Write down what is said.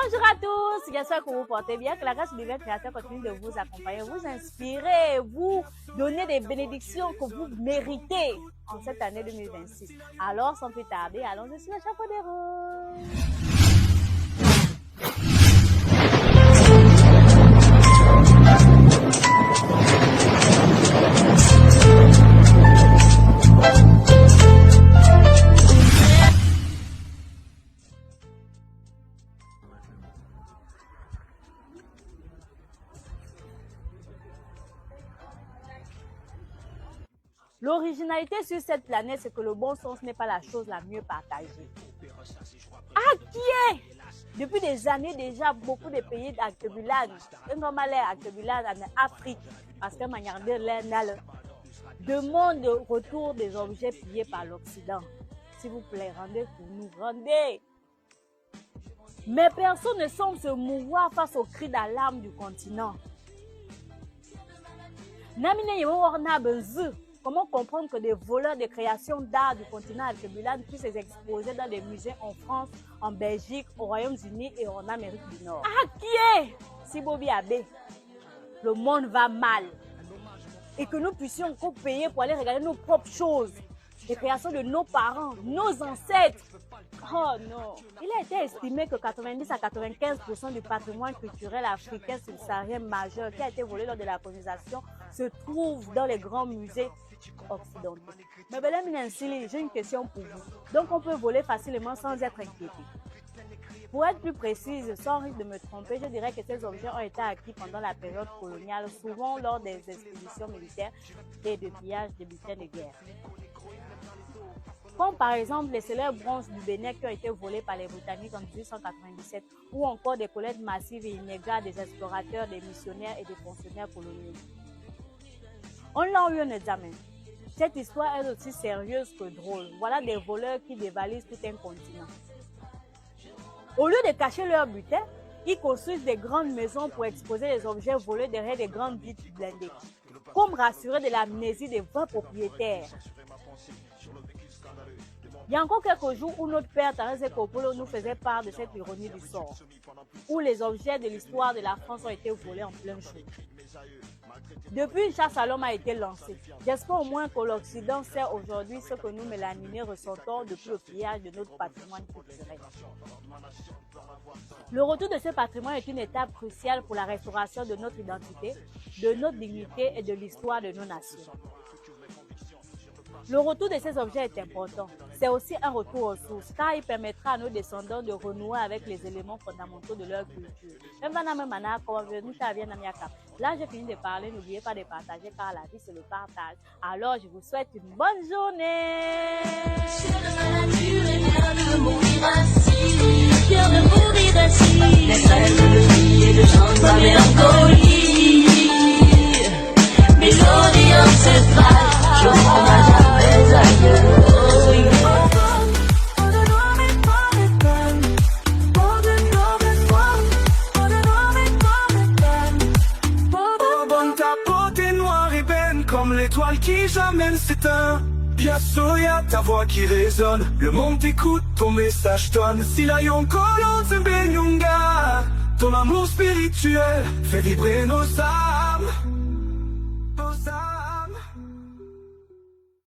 Bonjour à tous, j'espère que vous portez bien, que la grâce du divin créateur continue de vous accompagner, vous inspirer, vous donner des bénédictions que vous méritez en cette année 2026. Alors, sans plus tarder, allons-y sur le chapeau des roses. L'originalité sur cette planète, c'est que le bon sens n'est pas la chose la mieux partagée. Qui depuis des années déjà, beaucoup de pays d'Actebulan, en Afrique, parce que demande le retour des objets pillés par l'Occident. S'il vous plaît, rendez pour nous, rendez. Mais personne ne semble se mouvoir face aux cris d'alarme du continent. Comment comprendre que des voleurs de créations d'art du continent Actebulan puissent les exposer dans des musées en France, en Belgique, au Royaume-Uni et en Amérique du Nord? Si Bobby Abbé, le monde va mal et que nous puissions encore payer pour aller regarder nos propres choses, les créations de nos parents, nos ancêtres. Oh non! Il a été estimé que 90 à 95% du patrimoine culturel africain subsaharien majeur qui a été volé lors de la colonisation se trouve dans les grands musées occidentaux. Mais j'ai une question pour vous. Donc on peut voler facilement sans être inquiété. Pour être plus précise, sans risque de me tromper, je dirais que ces objets ont été acquis pendant la période coloniale, souvent lors des expéditions militaires et de pillage des butins de guerre. Comme par exemple les célèbres bronzes du Bénin qui ont été volés par les Britanniques en 1897, ou encore des collectes massives et inégales des explorateurs, des missionnaires et des fonctionnaires coloniaux. On l'a eu un examen. Cette histoire est aussi sérieuse que drôle. Voilà des voleurs qui dévalisent tout un continent. Au lieu de cacher leur butin, ils construisent des grandes maisons pour exposer les objets volés derrière des grandes vitres blindées, comme rassurer de l'amnésie des vrais propriétaires. Il y a encore quelques jours où notre père Thérèse Kopolo nous faisait part de cette ironie du sort, où les objets de l'histoire de la France ont été volés en plein jour. Depuis, une chasse à l'homme a été lancée. J'espère au moins que l'Occident sait aujourd'hui ce que nous, mélaninés, ressentons depuis le pillage de notre patrimoine culturel. Le retour de ce patrimoine est une étape cruciale pour la restauration de notre identité, de notre dignité et de l'histoire de nos nations. Le retour de ces objets est important. C'est aussi un retour aux sources, car il permettra à nos descendants de renouer avec les éléments fondamentaux de leur culture. Là, j'ai fini de parler. N'oubliez pas de partager, car la vie, c'est le partage. Alors, je vous souhaite une bonne journée. Comme l'étoile qui jamais ne s'éteint. Bien sûr, y'a ta voix qui résonne. Le monde t'écoute, ton message tonne. Si la yonko, ton amour spirituel fait vibrer nos âmes.